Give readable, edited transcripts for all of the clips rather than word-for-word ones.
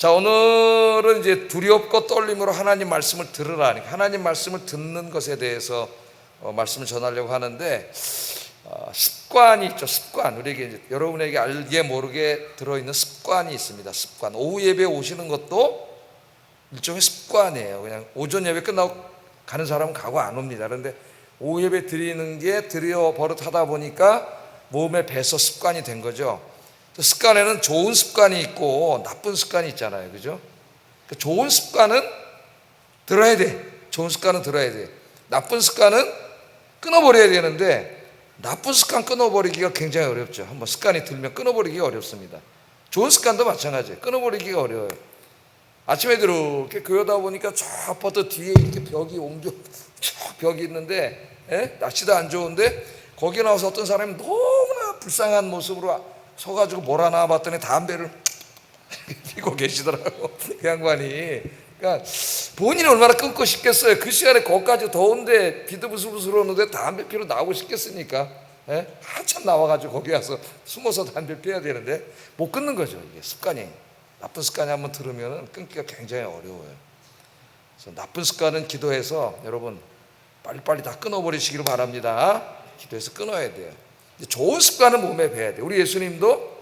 자, 오늘은 이제 두렵고 떨림으로 하나님 말씀을 들으라니까 하나님 말씀을 듣는 것에 대해서 말씀을 전하려고 하는데, 습관이 있죠. 습관. 우리에게 이제 여러분에게 알게 모르게 들어있는 습관이 있습니다. 습관. 오후 예배 오시는 것도 일종의 습관이에요. 그냥 오전 예배 끝나고 가는 사람은 가고 안 옵니다. 그런데 오후 예배 드리는 게 드려 버릇하다 보니까 몸에 배서 습관이 된 거죠. 습관에는 좋은 습관이 있고 나쁜 습관이 있잖아요. 그죠? 좋은 습관은 들어야 돼. 좋은 습관은 들어야 돼. 나쁜 습관은 끊어버려야 되는데, 나쁜 습관 끊어버리기가 굉장히 어렵죠. 한번 습관이 들면 끊어버리기가 어렵습니다. 좋은 습관도 마찬가지예요. 끊어버리기가 어려워요. 아침에 이렇게 교회 오다 보니까 저 아파트 뒤에 이렇게 벽이 쭉 벽이 있는데, 날씨도 안 좋은데 거기 나와서 어떤 사람이 너무나 불쌍한 모습으로 서가지고 뭘 하나 봤더니 담배를 피고 계시더라고, 그 양반이. 그러니까 본인이 얼마나 끊고 싶겠어요. 그 시간에 거기까지 더운데 비도 부슬부슬 오는데 담배 피러 나오고 싶겠습니까? 한참 나와가지고 거기 와서 숨어서 담배 피워야 되는데 못 끊는 거죠. 이게 습관이. 나쁜 습관이 한번 들으면 끊기가 굉장히 어려워요. 그래서 나쁜 습관은 기도해서 여러분 빨리빨리 다 끊어버리시기를 바랍니다. 기도해서 끊어야 돼요. 좋은 습관은 몸에 배야 돼요. 우리 예수님도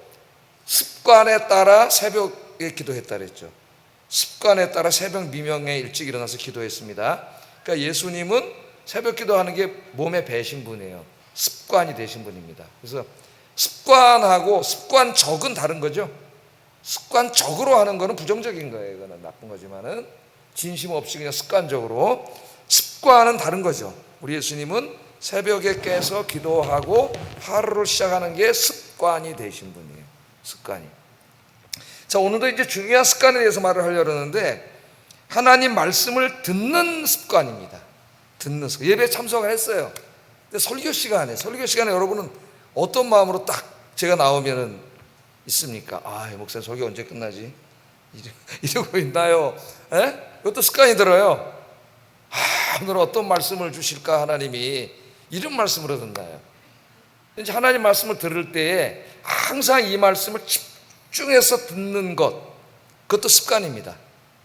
습관에 따라 새벽에 기도했다 그랬죠. 습관에 따라 새벽 미명에 일찍 일어나서 기도했습니다. 그러니까 예수님은 새벽 기도하는 게 몸에 배신 분이에요. 습관이 되신 분입니다. 그래서 습관하고 습관적은 다른 거죠. 습관적으로 하는 거는 부정적인 거예요. 이거는 나쁜 거지만은 진심 없이 그냥 습관적으로. 습관은 다른 거죠. 우리 예수님은 새벽에 깨서 기도하고 하루를 시작하는 게 습관이 되신 분이에요. 습관이. 자, 오늘도 이제 중요한 습관에 대해서 말을 하려고 하는데, 하나님 말씀을 듣는 습관입니다. 듣는 습관. 예배에 참석했어요. 근데 설교 시간에 여러분은 어떤 마음으로 딱 제가 나오면은 있습니까? 목사님 설교 언제 끝나지? 이러고 있나요? 이것도 습관이 들어요. 오늘 어떤 말씀을 주실까 하나님이, 이런 말씀으로 듣나요? 이제 하나님 말씀을 들을 때에 항상 이 말씀을 집중해서 듣는 것, 그것도 습관입니다.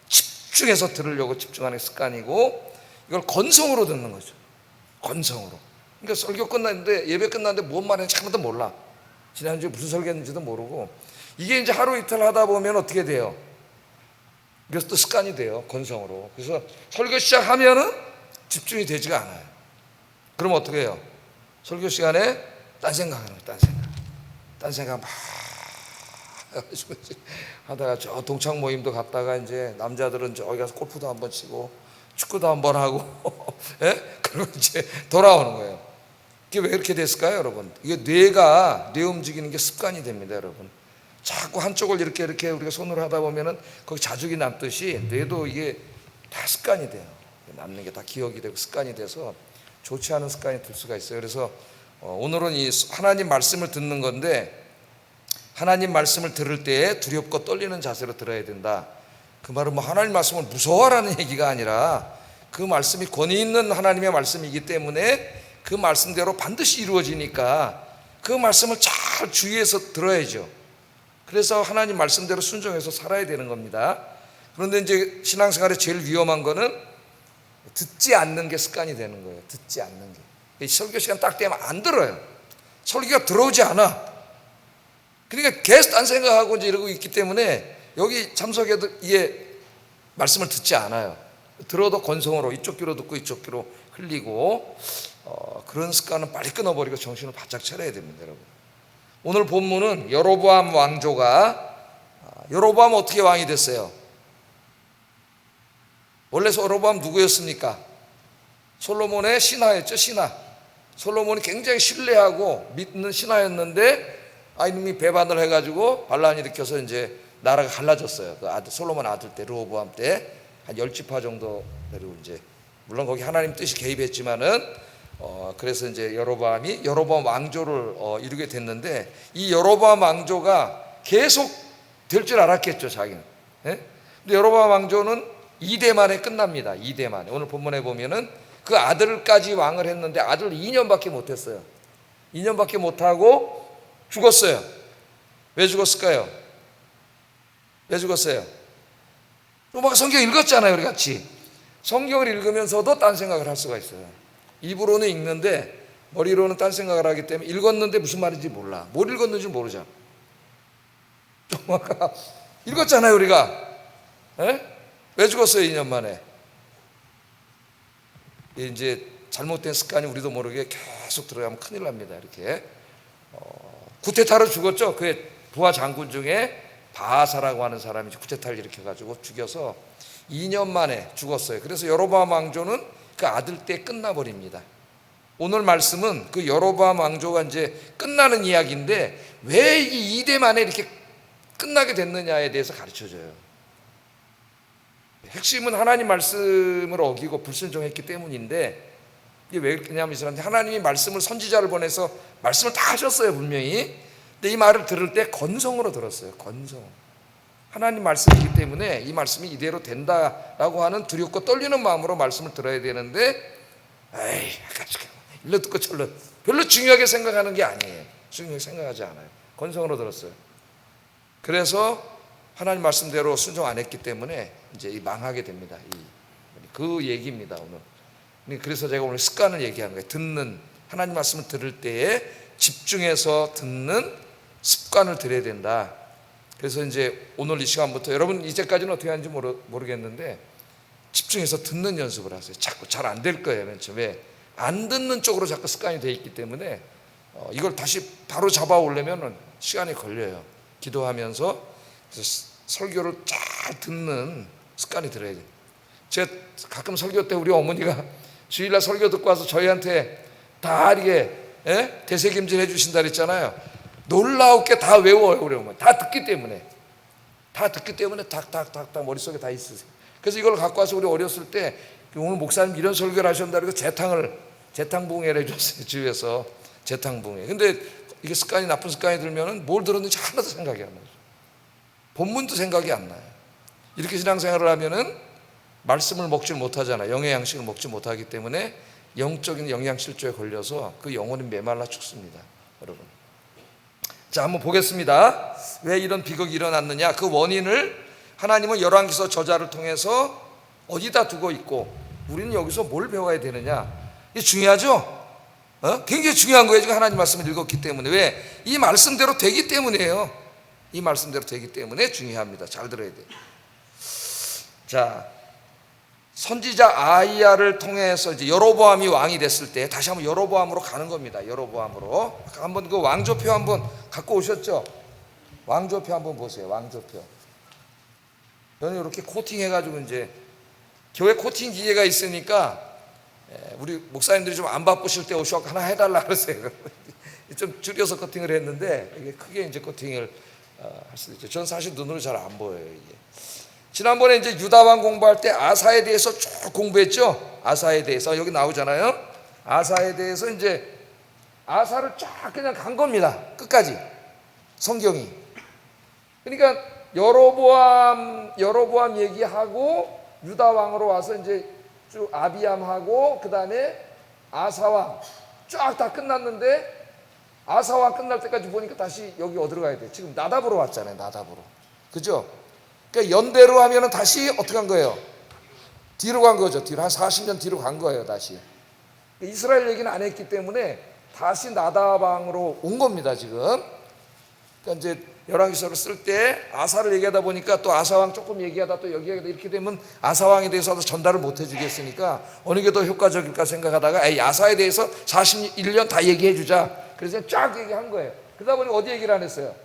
집중해서 들으려고 집중하는 습관이고, 이걸 건성으로 듣는 거죠. 건성으로. 그러니까 설교 끝났는데, 예배 끝났는데 뭔 말인지 하나도 몰라. 지난주에 무슨 설교했는지도 모르고. 이게 이제 하루 이틀 하다 보면 어떻게 돼요? 이것도 습관이 돼요. 건성으로. 그래서 설교 시작하면은 집중이 되지가 않아요. 그럼 어떻게 해요? 설교 시간에 딴 생각하는 거예요. 딴 생각 막 하다가 저 동창 모임도 갔다가 이제 남자들은 저기 가서 골프도 한번 치고 축구도 한번 하고 그리고 이제 돌아오는 거예요. 이게 왜 이렇게 됐을까요, 여러분? 이게 뇌 움직이는 게 습관이 됩니다, 여러분. 자꾸 한쪽을 이렇게 우리가 손으로 하다 보면은 거기 자죽이 남듯이 뇌도 이게 다 습관이 돼요. 남는 게 다 기억이 되고 습관이 돼서 좋지 않은 습관이 들 수가 있어요. 그래서 오늘은 이 하나님 말씀을 듣는 건데, 하나님 말씀을 들을 때 두렵고 떨리는 자세로 들어야 된다. 그 말은 뭐 하나님 말씀을 무서워하라는 얘기가 아니라, 그 말씀이 권위 있는 하나님의 말씀이기 때문에 그 말씀대로 반드시 이루어지니까 그 말씀을 잘 주의해서 들어야죠. 그래서 하나님 말씀대로 순종해서 살아야 되는 겁니다. 그런데 이제 신앙생활에 제일 위험한 거는 듣지 않는 게 습관이 되는 거예요. 듣지 않는 게. 설교 시간 딱 되면 안 들어요. 설교가 들어오지 않아. 그러니까 계속 딴 생각하고 이제 이러고 있기 때문에 여기 참석해도 이게 말씀을 듣지 않아요. 들어도 건성으로 이쪽 귀로 듣고 이쪽 귀로 흘리고, 그런 습관은 빨리 끊어버리고 정신을 바짝 차려야 됩니다, 여러분. 오늘 본문은 여로보암 왕조가, 여로보암 어떻게 왕이 됐어요? 원래 여로보암 누구였습니까? 솔로몬의 신하였죠, 신하. 솔로몬이 굉장히 신뢰하고 믿는 신하였는데, 이놈이 배반을 해가지고 반란을 일으켜서 이제 나라가 갈라졌어요. 그 아들, 솔로몬 아들 때, 르호보암 때 한 10지파 정도 내리고, 이제 물론 거기 하나님 뜻이 개입했지만은 그래서 이제 여로보암 왕조를 이루게 됐는데, 이 여로보암 왕조가 계속 될 줄 알았겠죠, 자기는. 근데 여로보암 왕조는 2대 만에 끝납니다. 2대 만에. 오늘 본문에 보면은 그 아들까지 왕을 했는데 아들 2년밖에 못했어요. 2년밖에 못하고 죽었어요. 왜 죽었을까요? 왜 죽었어요? 막 성경 읽었잖아요, 우리 같이. 성경을 읽으면서도 딴 생각을 할 수가 있어요. 입으로는 읽는데 머리로는 딴 생각을 하기 때문에 읽었는데 무슨 말인지 몰라. 뭘 읽었는지 모르잖아. 읽었잖아요, 우리가. 에? 왜 죽었어요, 2년 만에? 이제 잘못된 습관이 우리도 모르게 계속 들어가면 큰일 납니다. 이렇게 구테타로 죽었죠. 그의 부하 장군 중에 바하사라고 하는 사람이 구테타를 일으켜가지고 죽여서 2년 만에 죽었어요. 그래서 여로보암 왕조는 그 아들 때 끝나버립니다. 오늘 말씀은 그 여로보암 왕조가 이제 끝나는 이야기인데 왜 이 2대 만에 이렇게 끝나게 됐느냐에 대해서 가르쳐줘요. 핵심은 하나님 말씀을 어기고 불순종했기 때문인데, 이게 왜 그러냐면 이 사람들이 하나님이 말씀을 선지자를 보내서 말씀을 다 하셨어요, 분명히. 근데 이 말을 들을 때 건성으로 들었어요. 건성. 하나님 말씀이기 때문에 이 말씀이 이대로 된다라고 하는 두렵고 떨리는 마음으로 말씀을 들어야 되는데, 에이, 일러 듣고 철러, 별로 중요하게 생각하는 게 아니에요. 중요하게 생각하지 않아요. 건성으로 들었어요. 그래서 하나님 말씀대로 순종 안 했기 때문에 이제 망하게 됩니다. 그 얘기입니다, 오늘. 그래서 제가 오늘 습관을 얘기하는 거예요. 듣는, 하나님 말씀을 들을 때에 집중해서 듣는 습관을 들여야 된다. 그래서 이제 오늘 이 시간부터 여러분 이제까지는 어떻게 하는지 모르겠는데 집중해서 듣는 연습을 하세요. 자꾸 잘 안 될 거예요, 맨 처음에. 안 듣는 쪽으로 자꾸 습관이 돼 있기 때문에 이걸 다시 바로 잡아오려면 시간이 걸려요. 기도하면서. 그래서 설교를 잘 듣는 습관이 들어야 돼요. 제가 가끔 설교 때 우리 어머니가 주일날 설교 듣고 와서 저희한테 다 이렇게 대세김질 해주신다 그랬잖아요. 놀라웠게 다 외워요, 우리 어머니. 다 듣기 때문에. 다 듣기 때문에 탁탁탁탁 머릿속에 다 있으세요. 그래서 이걸 갖고 와서 우리 어렸을 때 오늘 목사님 이런 설교를 하셨다 그래서 재탕붕해를 해줬어요, 주위에서. 재탕붕해. 근데 이게 습관이 나쁜 습관이 들면은 뭘 들었는지 하나도 생각이 안 나요. 본문도 생각이 안 나요. 이렇게 신앙생활을 하면은 말씀을 먹지 못하잖아요. 영의 양식을 먹지 못하기 때문에 영적인 영양실조에 걸려서 그 영혼이 메말라 죽습니다, 여러분. 자, 한번 보겠습니다. 왜 이런 비극이 일어났느냐? 그 원인을 하나님은 열왕기서 저자를 통해서 어디다 두고 있고 우리는 여기서 뭘 배워야 되느냐? 이게 중요하죠? 굉장히 중요한 거예요. 지금 하나님 말씀을 읽었기 때문에. 왜? 이 말씀대로 되기 때문이에요. 이 말씀대로 되기 때문에 중요합니다. 잘 들어야 돼요. 자, 선지자 아히야를 통해서 이제 여로보암이 왕이 됐을 때 다시 한번 여로보암으로 가는 겁니다. 여로보암으로. 한번 그 왕조표 한번 갖고 오셨죠? 왕조표 한번 보세요. 왕조표. 저는 이렇게 코팅해가지고 이제 교회 코팅 기계가 있으니까 우리 목사님들이 좀 안 바쁘실 때 오셔서 하나 해달라 그러세요. 좀 줄여서 코팅을 했는데 이게 크게 이제 코팅을 할 수도 있죠. 저는 사실 눈으로 잘 안 보여요, 이게. 지난번에 이제 유다왕 공부할 때 아사에 대해서 쭉 공부했죠. 아사에 대해서 여기 나오잖아요. 아사에 대해서 이제 아사를 쫙 그냥 간 겁니다. 끝까지 성경이. 그러니까 여로보암 얘기하고 유다 왕으로 와서 이제 쭉 아비암하고 그 다음에 아사왕 쫙 다 끝났는데 아사왕 끝날 때까지 보니까 다시 여기 어디로 가야 돼? 지금 나답으로 왔잖아요. 나답으로. 그죠? 그러니까 연대로 하면은 다시 어떻게 한 거예요? 뒤로 간 거죠. 뒤로 한 40년 뒤로 간 거예요. 다시. 이스라엘 얘기는 안 했기 때문에 다시 나답왕으로 온 겁니다. 지금. 그러니까 이제 열왕기서를 쓸 때 아사를 얘기하다 보니까 또 아사왕 조금 얘기하다 또 여기 얘기하다 이렇게 되면 아사왕에 대해서도 전달을 못 해주겠으니까 어느 게 더 효과적일까 생각하다가 에이, 아사에 대해서 41년 다 얘기해 주자. 그래서 쫙 얘기한 거예요. 그러다 보니 어디 얘기를 안 했어요?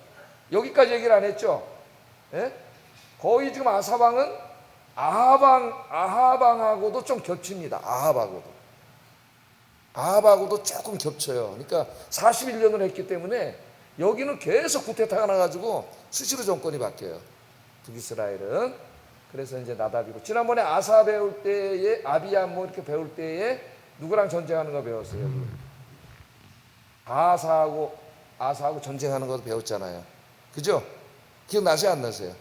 여기까지 얘기를 안 했죠. 예? 거의 지금 아사왕은 아하방하고도 좀 겹칩니다. 아합하고도 조금 겹쳐요. 그러니까 41년을 했기 때문에 여기는 계속 구테타가 나가지고 수시로 정권이 바뀌어요. 북이스라엘은. 그래서 이제 나답이고. 지난번에 아사 배울 때에 아비암 뭐 이렇게 배울 때에 누구랑 전쟁하는 거 배웠어요? 아사하고 전쟁하는 거 배웠잖아요. 그죠? 기억나세요? 안 나세요?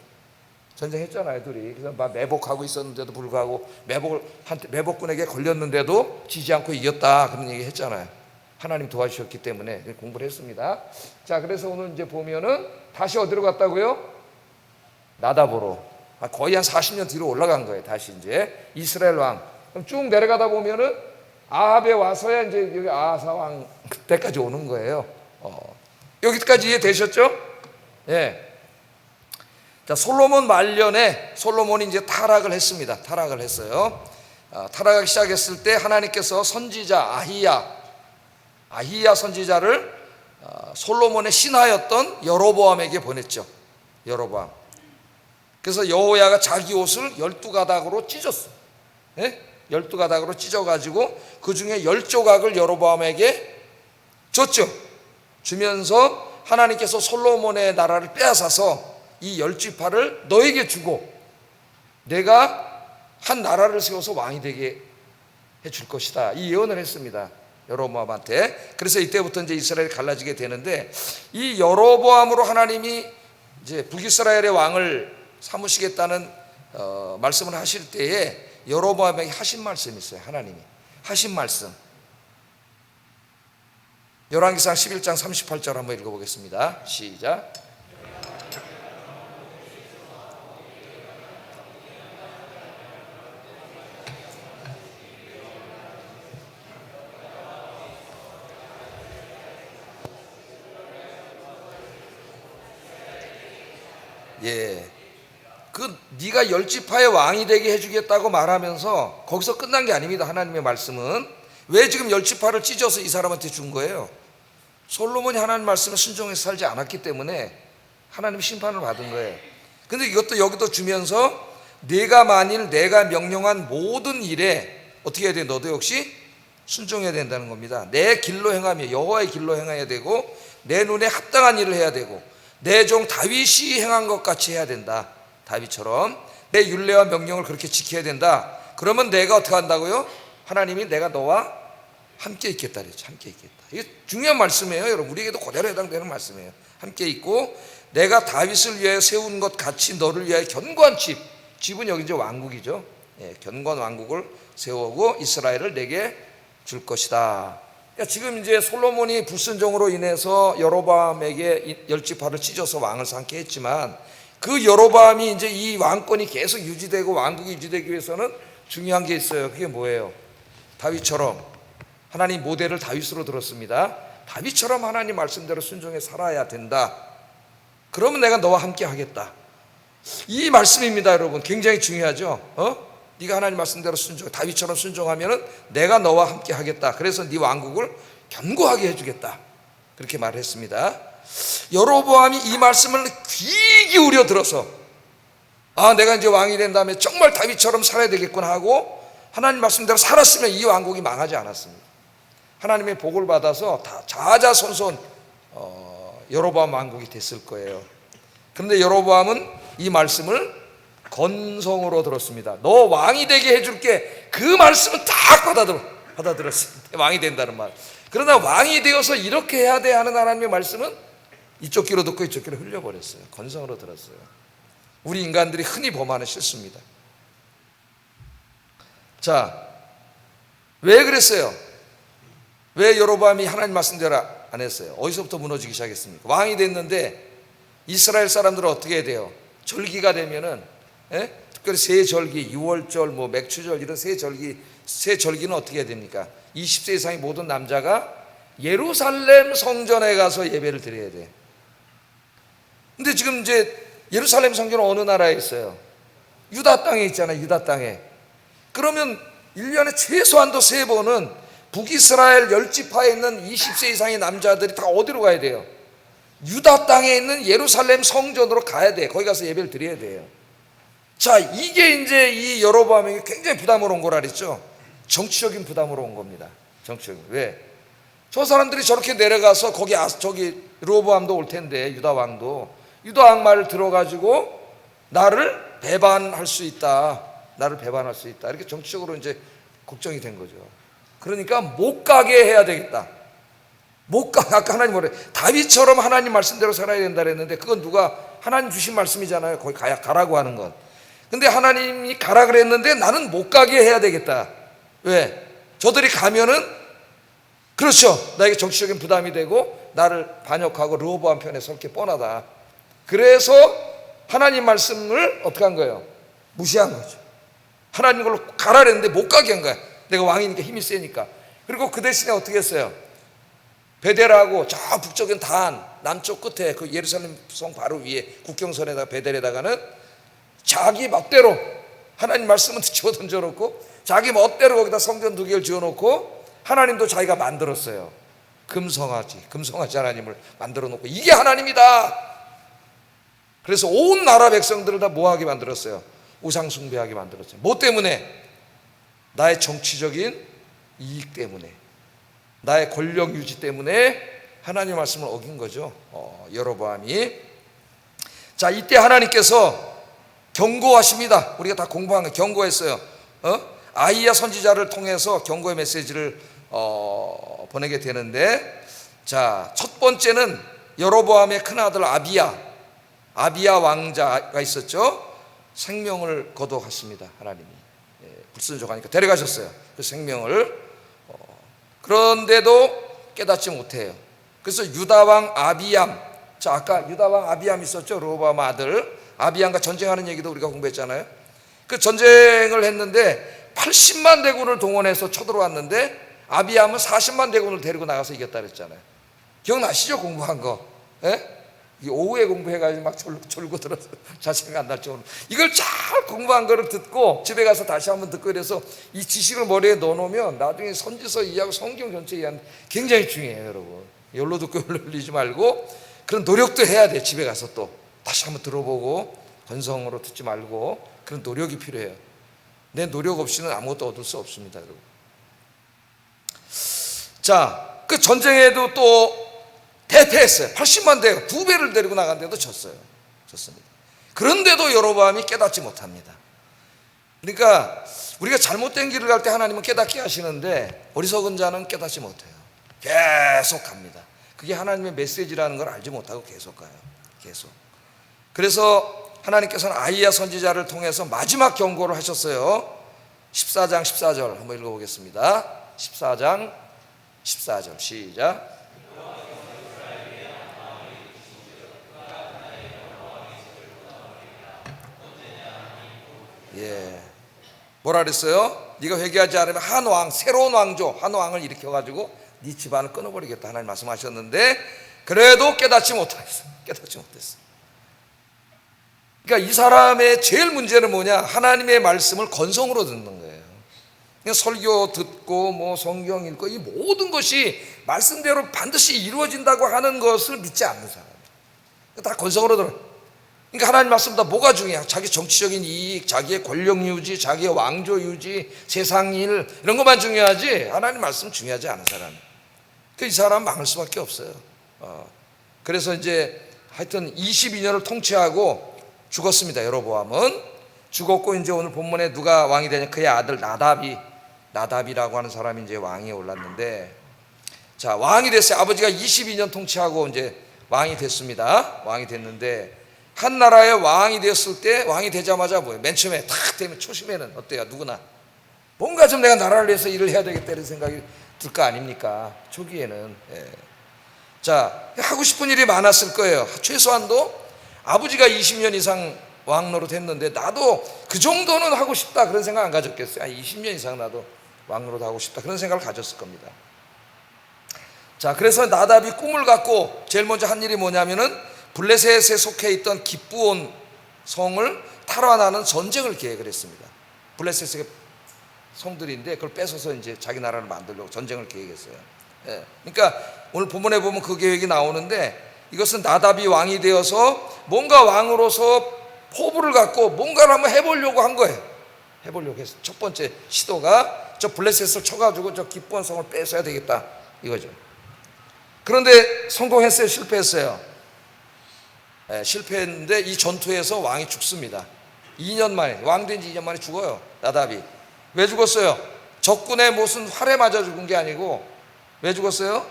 전쟁했잖아요, 둘이. 그래서 막 매복하고 있었는데도 불구하고 매복군에게 걸렸는데도 지지 않고 이겼다. 그런 얘기 했잖아요. 하나님 도와주셨기 때문에 공부를 했습니다. 자, 그래서 오늘 이제 보면은 다시 어디로 갔다고요? 나답으로. 거의 한 40년 뒤로 올라간 거예요. 다시 이제 이스라엘 왕. 그럼 쭉 내려가다 보면은 아합에 와서야 이제 여기 아사 왕 그때까지 오는 거예요. 여기까지 이해되셨죠? 예. 자, 솔로몬 말년에 솔로몬이 이제 타락을 했습니다. 타락을 했어요. 타락하기 시작했을 때 하나님께서 선지자 아히야 선지자를 솔로몬의 신하였던 여로보암에게 보냈죠. 여로보암. 그래서 여호야가 자기 옷을 12가닥으로 찢었어. 예? 12가닥으로 찢어가지고 그 중에 10조각을 여로보암에게 줬죠. 주면서 하나님께서 솔로몬의 나라를 빼앗아서 이 10지파를 너에게 주고 내가 한 나라를 세워서 왕이 되게 해줄 것이다. 이 예언을 했습니다. 여로보암한테. 그래서 이때부터 이제 이스라엘이 갈라지게 되는데, 이 여로보암으로 하나님이 이제 북이스라엘의 왕을 삼으시겠다는 말씀을 하실 때에 여로보암에게 하신 말씀이 있어요. 하나님이 하신 말씀. 열왕기상 11장 38절 한번 읽어보겠습니다. 시작. 예, 네가 10지파의 왕이 되게 해주겠다고 말하면서 거기서 끝난 게 아닙니다. 하나님의 말씀은 왜 지금 10지파를 찢어서 이 사람한테 준 거예요? 솔로몬이 하나님 말씀에 순종해서 살지 않았기 때문에 하나님 심판을 받은 거예요. 근데 이것도 여기도 주면서 내가 만일 내가 명령한 모든 일에 어떻게 해야 돼? 너도 역시 순종해야 된다는 겁니다. 내 길로 행하며 여호와의 길로 행해야 되고 내 눈에 합당한 일을 해야 되고 내 종 다윗이 행한 것 같이 해야 된다. 다윗처럼 내 율례와 명령을 그렇게 지켜야 된다. 그러면 내가 어떻게 한다고요? 하나님이 내가 너와 함께 있겠다 그랬죠. 함께 있겠다. 이게 중요한 말씀이에요. 여러분, 우리에게도 그대로 해당되는 말씀이에요. 함께 있고 내가 다윗을 위하여 세운 것 같이 너를 위하여 견고한 집은 여기 이제 왕국이죠. 예, 견고한 왕국을 세우고 이스라엘을 내게 줄 것이다. 그러니까 지금 이제 솔로몬이 불순종으로 인해서 여로보암에게 10지파를 찢어서 왕을 삼게 했지만 그 여로보암이 이제 이 왕권이 계속 유지되고 왕국이 유지되기 위해서는 중요한 게 있어요. 그게 뭐예요? 다윗처럼 하나님 모델을 다윗으로 들었습니다. 다윗처럼 하나님 말씀대로 순종해 살아야 된다. 그러면 내가 너와 함께 하겠다. 이 말씀입니다, 여러분. 굉장히 중요하죠. 네가 하나님 말씀대로 순종, 다윗처럼 순종하면은 내가 너와 함께 하겠다. 그래서 네 왕국을 견고하게 해주겠다. 그렇게 말했습니다. 여로보암이 이 말씀을 귀 기울여 들어서 내가 이제 왕이 된 다음에 정말 다윗처럼 살아야 되겠구나 하고 하나님 말씀대로 살았으면 이 왕국이 망하지 않았습니다. 하나님의 복을 받아서 다 자자손손 여로보암 왕국이 됐을 거예요. 그런데 여로보암은 이 말씀을 건성으로 들었습니다. 너 왕이 되게 해줄게. 그 말씀은 다 받아들었습니다. 왕이 된다는 말. 그러나 왕이 되어서 이렇게 해야 돼 하는 하나님의 말씀은 이쪽 귀로 듣고 이쪽 귀로 흘려버렸어요. 건성으로 들었어요. 우리 인간들이 흔히 범하는 실수입니다. 자, 왜 그랬어요? 왜 여로보암이 하나님 말씀대로 안 했어요? 어디서부터 무너지기 시작했습니까? 왕이 됐는데 이스라엘 사람들은 어떻게 해야 돼요? 절기가 되면은 특별히 새 절기, 유월절, 맥추절 이런 새 절기는 어떻게 해야 됩니까? 20세 이상의 모든 남자가 예루살렘 성전에 가서 예배를 드려야 돼. 근데 지금 이제 예루살렘 성전은 어느 나라에 있어요? 유다 땅에 있잖아요. 유다 땅에. 그러면 1년에 최소한도 3번은 북이스라엘 10지파에 있는 20세 이상의 남자들이 다 어디로 가야 돼요? 유다 땅에 있는 예루살렘 성전으로 가야 돼. 거기 가서 예배를 드려야 돼요. 자, 이게 이제 이 여로보암에게 굉장히 부담으로 온 거라 그랬죠. 정치적인 부담으로 온 겁니다. 정치적인. 왜? 저 사람들이 저렇게 내려가서 저기 르호보암도 올 텐데 유다 왕도 유다 왕 말을 들어가지고 나를 배반할 수 있다. 이렇게 정치적으로 이제 걱정이 된 거죠. 그러니까 못 가게 해야 되겠다. 아까 하나님 뭐래? 다윗처럼 하나님 말씀대로 살아야 된다 그랬는데 그건 누가 하나님 주신 말씀이잖아요. 거기 가라고 하는 건. 근데 하나님이 가라 그랬는데 나는 못 가게 해야 되겠다. 왜? 저들이 가면은 그렇죠. 나에게 정치적인 부담이 되고 나를 반역하고 르호보암 편에 설 게 뻔하다. 그래서 하나님 말씀을 어떻게 한 거예요? 무시한 거죠. 하나님 걸로 가라 그랬는데 못 가게 한 거야. 내가 왕이니까 힘이 세니까. 그리고 그 대신에 어떻게 했어요? 베델하고 저 북쪽인 단 남쪽 끝에 그 예루살렘 성 바로 위에 국경선에다가 베델에다가는 자기 멋대로 하나님 말씀은 집어 던져놓고 자기 멋대로 거기다 성전 2개를 지어놓고 하나님도 자기가 만들었어요. 금성아지 하나님을 만들어 놓고 이게 하나님이다. 그래서 온 나라 백성들을 다 뭐하게 만들었어요? 우상 숭배하게 만들었어요. 뭐 때문에? 나의 정치적인 이익 때문에, 나의 권력 유지 때문에 하나님의 말씀을 어긴 거죠. 여로보암이. 자, 이때 하나님께서 경고하십니다. 우리가 다 공부한 거 경고했어요. 아이야 선지자를 통해서 경고의 메시지를 보내게 되는데, 자, 첫 번째는 여로보암의 큰아들 아비야 왕자가 있었죠. 생명을 거둬갔습니다. 하나님이 불순종하니까 데려가셨어요. 그 생명을. 그런데도 깨닫지 못해요. 그래서 유다왕 아비얌, 자, 아까 유다왕 아비얌 있었죠. 로보암 아들 아비얌과 전쟁하는 얘기도 우리가 공부했잖아요. 그 전쟁을 했는데 80만 대군을 동원해서 쳐들어왔는데 아비얌은 40만 대군을 데리고 나가서 이겼다 그랬잖아요. 기억나시죠? 공부한 거. 예? 오후에 공부해가지고 막 졸고 들어서 자세가 안 날 정도로 이걸 잘 공부한 거를 듣고 집에 가서 다시 한번 듣고 이래서 이 지식을 머리에 넣어놓으면 나중에 선지서 이해하고 성경 전체 이해하는 굉장히 중요해요. 여러분, 열로 듣고 열로 흘리지 말고 그런 노력도 해야 돼. 집에 가서 또 다시 한번 들어보고 건성으로 듣지 말고 그런 노력이 필요해요. 내 노력 없이는 아무것도 얻을 수 없습니다. 여러분. 자, 그 전쟁에도 또 대패했어요. 80만 대 2배를 데리고 나갔는데도 졌습니다. 그런데도 여로보암이 깨닫지 못합니다. 그러니까 우리가 잘못된 길을 갈 때 하나님은 깨닫게 하시는데 어리석은 자는 깨닫지 못해요. 계속 갑니다. 그게 하나님의 메시지라는 걸 알지 못하고 계속 가요. 계속. 그래서 하나님께서는 아이야 선지자를 통해서 마지막 경고를 하셨어요. 14장 14절 한번 읽어보겠습니다. 14장 14절 시작. 예, 뭐라 그랬어요? 네가 회개하지 않으면 한 왕, 새로운 왕조, 한 왕을 일으켜가지고 네 집안을 끊어버리겠다 하나님 말씀하셨는데 그래도 깨닫지 못했어. 그러니까 이 사람의 제일 문제는 뭐냐? 하나님의 말씀을 건성으로 듣는 거예요. 그냥 설교 듣고 뭐 성경 읽고 이 모든 것이 말씀대로 반드시 이루어진다고 하는 것을 믿지 않는 사람. 다 건성으로 들어요. 그러니까 하나님 말씀보다 뭐가 중요해? 자기 정치적인 이익, 자기의 권력 유지, 자기의 왕조 유지, 세상 일 이런 것만 중요하지 하나님 말씀 중요하지 않은 사람. 이 사람 망할 수밖에 없어요. 그래서 이제 하여튼 22년을 통치하고 죽었습니다. 여로보암은 죽었고 이제 오늘 본문에 누가 왕이 되냐? 그의 아들 나답이라고 하는 사람이 이제 왕위에 올랐는데, 자, 왕이 됐어요. 아버지가 22년 통치하고 이제 왕이 됐습니다. 왕이 됐는데 한 나라의 왕이 되었을 때 왕이 되자마자 뭐예요? 맨 처음에 탁 되면 초심에는 어때요? 누구나 뭔가 좀 내가 나라를 위해서 일을 해야 되겠다 이런 생각이 들 거 아닙니까? 초기에는. 예. 자, 하고 싶은 일이 많았을 거예요. 최소한도 아버지가 20년 이상 왕 노릇했는데 나도 그 정도는 하고 싶다 그런 생각 안 가졌겠어요? 20년 이상 나도 왕 노릇 하고 싶다 그런 생각을 가졌을 겁니다. 자, 그래서 나답이 꿈을 갖고 제일 먼저 한 일이 뭐냐면은 블레셋에 속해 있던 기브온 성을 탈환하는 전쟁을 계획을 했습니다. 블레셋의 성들인데 그걸 뺏어서 이제 자기 나라를 만들려고 전쟁을 계획했어요. 예. 그러니까 오늘 본문에 보면 그 계획이 나오는데 이것은 나답이 왕이 되어서 뭔가 왕으로서 포부를 갖고 뭔가를 한번 해보려고 한 거예요. 해보려고 했어요. 첫 번째 시도가 저 블레셋을 쳐가지고 저 기브온 성을 뺏어야 되겠다 이거죠. 그런데 성공했어요? 실패했어요? 실패했는데 이 전투에서 왕이 죽습니다. 2년 만에, 왕 된 지 2년 만에 죽어요. 나답이. 왜 죽었어요? 적군의 무슨 활에 맞아 죽은 게 아니고 왜 죽었어요?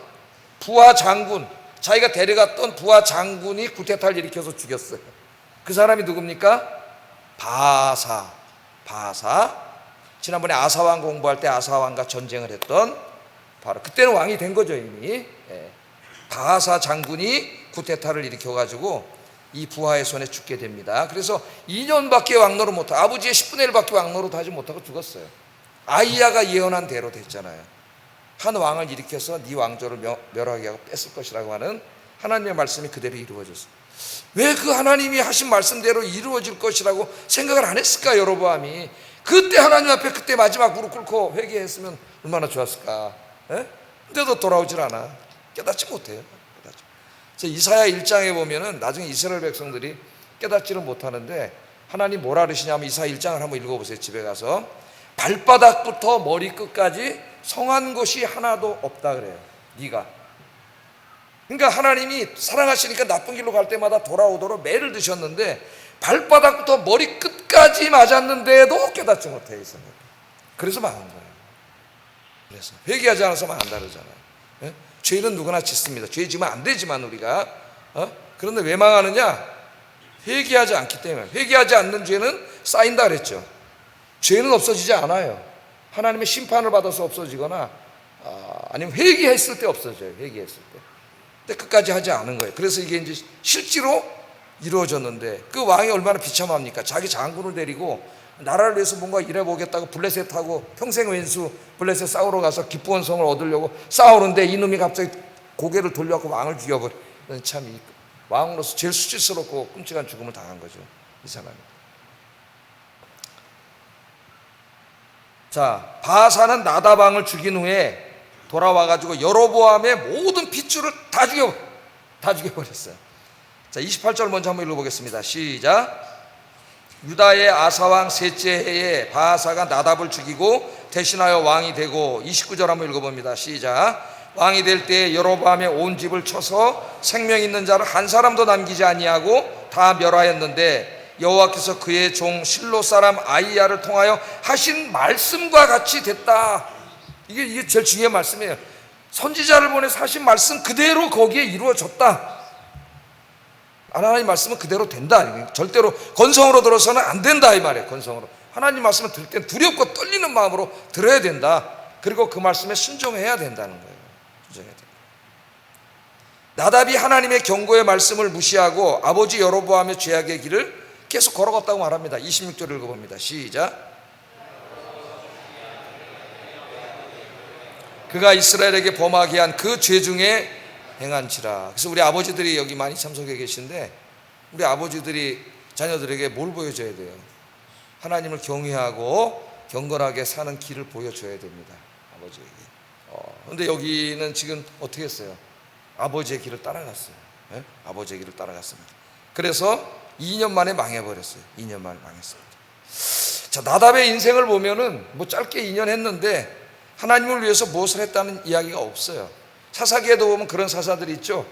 부하 장군, 자기가 데려갔던 부하 장군이 쿠데타를 일으켜서 죽였어요. 그 사람이 누굽니까? 바사. 지난번에 아사왕 공부할 때 아사왕과 전쟁을 했던 바로 그때는 왕이 된 거죠 이미. 바사 장군이 쿠데타를 일으켜가지고 이 부하의 손에 죽게 됩니다. 그래서 2년밖에 왕노릇 못하고 아버지의 10분의 1밖에 왕노릇 하지 못하고 죽었어요. 아이야가 예언한 대로 됐잖아요. 한 왕을 일으켜서 네 왕조를 멸하게 하고 뺏을 것이라고 하는 하나님의 말씀이 그대로 이루어졌어요. 왜 그 하나님이 하신 말씀대로 이루어질 것이라고 생각을 안 했을까? 여로보암이 그때 하나님 앞에 그때 마지막 무릎 꿇고 회개했으면 얼마나 좋았을까? 에? 근데도 돌아오질 않아. 깨닫지 못해요. 그래서 이사야 1장에 보면은 나중에 이스라엘 백성들이 깨닫지를 못하는데 하나님 뭐라 그러시냐면 이사야 1장을 한번 읽어보세요. 집에 가서 발바닥부터 머리끝까지 성한 것이 하나도 없다 그래요. 네가. 그러니까 하나님이 사랑하시니까 나쁜 길로 갈 때마다 돌아오도록 매를 드셨는데 발바닥부터 머리끝까지 맞았는데도 깨닫지 못해 있습니다. 그래서 망한 거예요. 그래서 회개하지 않아서 망한다 그러잖아요. 예? 죄는 누구나 짓습니다. 죄 지면 안 되지만 우리가 그런데 왜 망하느냐? 회개하지 않기 때문에. 회개하지 않는 죄는 쌓인다 그랬죠. 죄는 없어지지 않아요. 하나님의 심판을 받아서 없어지거나 아니면 회개했을 때 없어져요. 회개했을 때. 근데 끝까지 하지 않은 거예요. 그래서 이게 이제 실제로 이루어졌는데 그 왕이 얼마나 비참합니까? 자기 장군을 데리고 나라를 위해서 뭔가 일해보겠다고 블레셋하고 평생 왼수 블레셋 싸우러 가서 기쁘온 성을 얻으려고 싸우는데 이놈이 갑자기 고개를 돌려갖고 왕을 죽여버려. 참 이 왕으로서 제일 수치스럽고 끔찍한 죽음을 당한 거죠. 이 사람이. 자, 바사는 나답 왕을 죽인 후에 돌아와가지고 여로보암의 모든 핏줄을 다 죽여버렸어요. 자, 28절 먼저 한번 읽어보겠습니다. 시작. 유다의 아사왕 셋째 해에 바하사가 나답을 죽이고 대신하여 왕이 되고 29절 한번 읽어봅니다. 시작. 왕이 될 때 여로보암의 온 집을 쳐서 생명 있는 자를 한 사람도 남기지 아니하고 다 멸하였는데 여호와께서 그의 종 실로 사람 아이야를 통하여 하신 말씀과 같이 됐다. 이게 제일 중요한 말씀이에요. 선지자를 보내서 하신 말씀 그대로 거기에 이루어졌다. 하나님 말씀은 그대로 된다. 절대로 건성으로 들어서는 안 된다 이 말이에요. 건성으로 하나님 말씀을 들을 땐 두렵고 떨리는 마음으로 들어야 된다. 그리고 그 말씀에 순종해야 된다는 거예요. 순종해야 된다. 나답이 하나님의 경고의 말씀을 무시하고 아버지 여로보암의 죄악의 길을 계속 걸어갔다고 말합니다. 26절 읽어봅니다. 시작. 그가 이스라엘에게 범하게 한 그 죄 중에 행한지라. 그래서 우리 아버지들이 여기 많이 참석해 계신데 우리 아버지들이 자녀들에게 뭘 보여줘야 돼요? 하나님을 경외하고 경건하게 사는 길을 보여줘야 됩니다. 아버지에게. 그런데 여기는 지금 어떻게 했어요? 아버지의 길을 따라갔어요. 네? 아버지의 길을 따라갔습니다. 그래서 2년 만에 망해버렸어요. 2년 만에 망했습니다. 자, 나답의 인생을 보면은 뭐 짧게 2년 했는데 하나님을 위해서 무엇을 했다는 이야기가 없어요. 사사기에도 보면 그런 사사들이 있죠.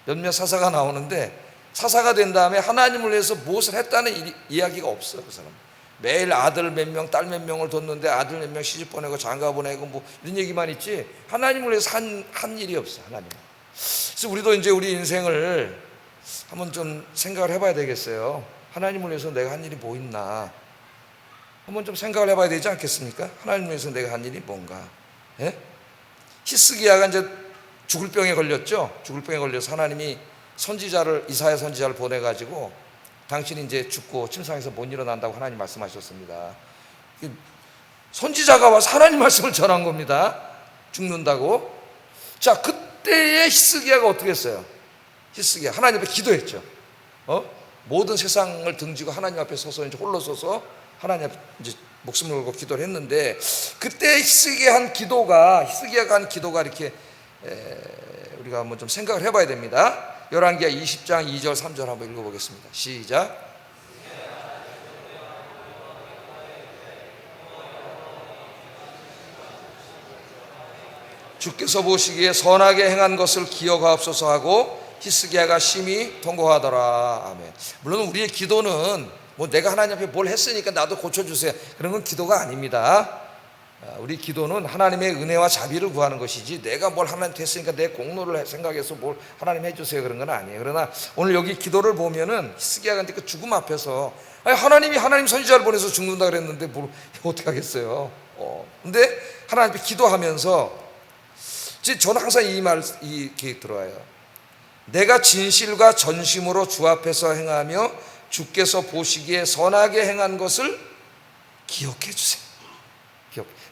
몇몇 사사가 나오는데 사사가 된 다음에 하나님을 위해서 무엇을 했다는 이야기가 없어요. 그 사람 매일 아들 몇 명, 딸 몇 명을 뒀는데 아들 몇 명 시집 보내고 장가 보내고 뭐 이런 얘기만 있지 하나님을 위해서 한 일이 없어요. 하나님. 그래서 우리도 이제 우리 인생을 한번 좀 생각을 해봐야 되겠어요. 하나님을 위해서 내가 한 일이 뭐 있나 한번 좀 생각을 해봐야 되지 않겠습니까? 하나님을 위해서 내가 한 일이 뭔가. 예? 히스기야가 이제 죽을 병에 걸렸죠. 죽을 병에 걸려서 하나님이 이사야 선지자를 보내가지고 당신이 이제 죽고 침상에서 못 일어난다고 하나님 말씀하셨습니다. 선지자가 와서 하나님 말씀을 전한 겁니다. 죽는다고. 자, 그때의 히스기야가 어떻게 했어요? 히스기야 하나님 앞에 기도했죠. 모든 세상을 등지고 하나님 앞에 서서 이제 홀로 서서 하나님 앞에 이제 목숨을 걸고 기도를 했는데 그때 히스기야가 한 기도가 이렇게 우리가 한번 좀 생각을 해봐야 됩니다. 열왕기하 20장 2절 3절 한번 읽어보겠습니다. 시작. 주께서 보시기에 선하게 행한 것을 기억하옵소서 하고 히스기야가 심히 통곡하더라. 아멘. 물론 우리의 기도는 뭐 내가 하나님 앞에 뭘 했으니까 나도 고쳐주세요 그런 건 기도가 아닙니다. 우리 기도는 하나님의 은혜와 자비를 구하는 것이지 내가 뭘 하나님한테 했으니까 내 공로를 생각해서 뭘 하나님 해주세요 그런 건 아니에요. 그러나 오늘 여기 기도를 보면은 히스기야가 그 죽음 앞에서 하나님 선지자를 보내서 죽는다 그랬는데 뭘 어떻게 하겠어요. 근데 하나님 앞에 기도하면서 저는 항상 이 계획 들어와요. 내가 진실과 전심으로 주 앞에서 행하며 주께서 보시기에 선하게 행한 것을 기억해 주세요.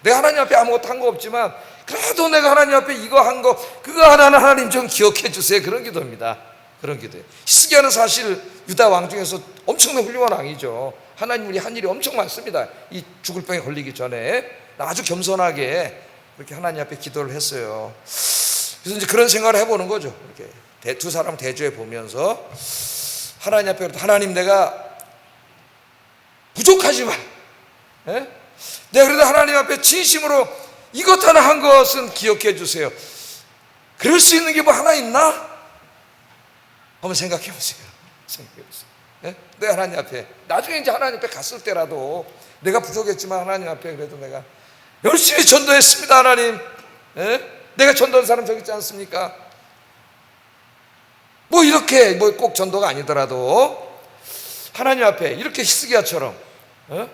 내가 하나님 앞에 아무것도 한 거 없지만 그래도 내가 하나님 앞에 이거 한 거 그거 하나는 하나님 좀 기억해 주세요. 그런 기도입니다. 그런 기도예요. 히스기야는 사실 유다 왕 중에서 엄청난 훌륭한 왕이죠. 하나님 우리 한 일이 엄청 많습니다. 이 죽을 병에 걸리기 전에 아주 겸손하게 그렇게 하나님 앞에 기도를 했어요. 그래서 이제 그런 생각을 해보는 거죠. 이렇게 두 사람 대조해 보면서 하나님 앞에 하나님 내가 부족하지만 내가 그래도 하나님 앞에 진심으로 이것 하나 한 것은 기억해 주세요. 그럴 수 있는 게 뭐 하나 있나? 한번 생각해 보세요. 생각해 보세요. 내가 하나님 앞에 나중에 이제 하나님 앞에 갔을 때라도 내가 부족했지만 하나님 앞에 그래도 내가 열심히 전도했습니다. 하나님. 내가 전도한 사람 저기 있지 않습니까? 뭐 이렇게 뭐 꼭 전도가 아니더라도 하나님 앞에 이렇게 히스기야처럼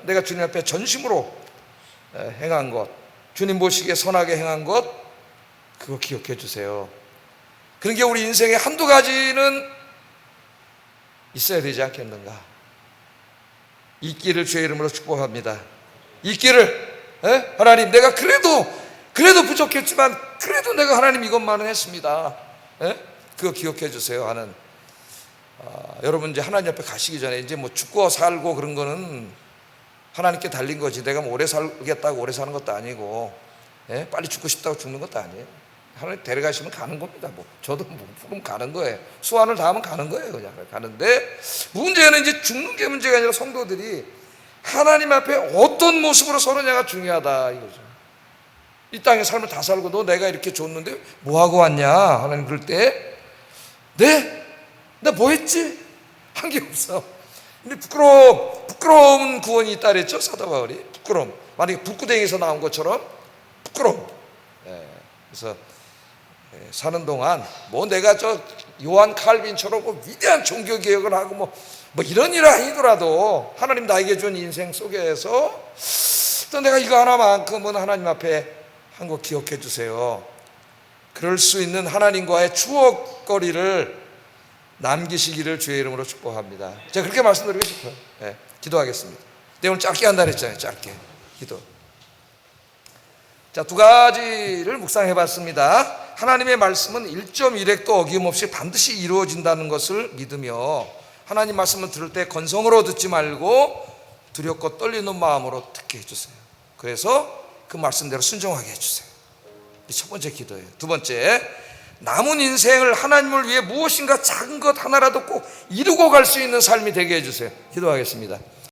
내가 주님 앞에 전심으로 행한 것, 주님 보시기에 선하게 행한 것, 그거 기억해 주세요. 그런 게 우리 인생에 한두 가지는 있어야 되지 않겠는가? 있기를 주의 이름으로 축복합니다. 있기를 하나님 내가 그래도 부족했지만 그래도 내가 하나님 이것만은 했습니다. 그거 기억해 주세요 하는 여러분 이제 하나님 앞에 가시기 전에 이제 뭐 죽고 살고 그런 거는 하나님께 달린 거지. 내가 뭐 오래 살겠다고 오래 사는 것도 아니고 빨리 죽고 싶다고 죽는 것도 아니에요. 하나님 데려가시면 가는 겁니다. 뭐 저도 그럼 가는 거예요. 수완을 다하면 가는 거예요. 그냥 가는데 문제는 이제 죽는 게 문제가 아니라 성도들이 하나님 앞에 어떤 모습으로 서느냐가 중요하다 이거죠. 이 땅의 삶을 다 살고 너 내가 이렇게 줬는데 뭐 하고 왔냐? 하나님 그럴 때 나 뭐 했지? 한 게 없어. 근데 부끄러운 구원이 있다 그랬죠 사도 바울이. 부끄러움. 만약에 불구덩이에서 나온 것처럼 부끄러움. 그래서 사는 동안 뭐 내가 저 요한 칼빈처럼 뭐 위대한 종교 개혁을 하고 뭐 이런 일은 아니더라도 하나님 나에게 준 인생 속에서 또 내가 이거 하나만큼은 하나님 앞에 한 거 기억해 주세요. 그럴 수 있는 하나님과의 추억거리를 남기시기를 주의 이름으로 축복합니다. 제가 그렇게 말씀드리고 싶어요. 기도하겠습니다. 오늘 짧게 한다 그랬잖아요. 짧게 기도. 자, 두 가지를 묵상해 봤습니다. 하나님의 말씀은 1.1획도 어김없이 반드시 이루어진다는 것을 믿으며 하나님 말씀을 들을 때 건성으로 듣지 말고 두렵고 떨리는 마음으로 듣게 해주세요. 그래서 그 말씀대로 순종하게 해주세요. 이 첫 번째 기도예요. 두 번째, 남은 인생을 하나님을 위해 무엇인가 작은 것 하나라도 꼭 이루고 갈 수 있는 삶이 되게 해주세요. 기도하겠습니다.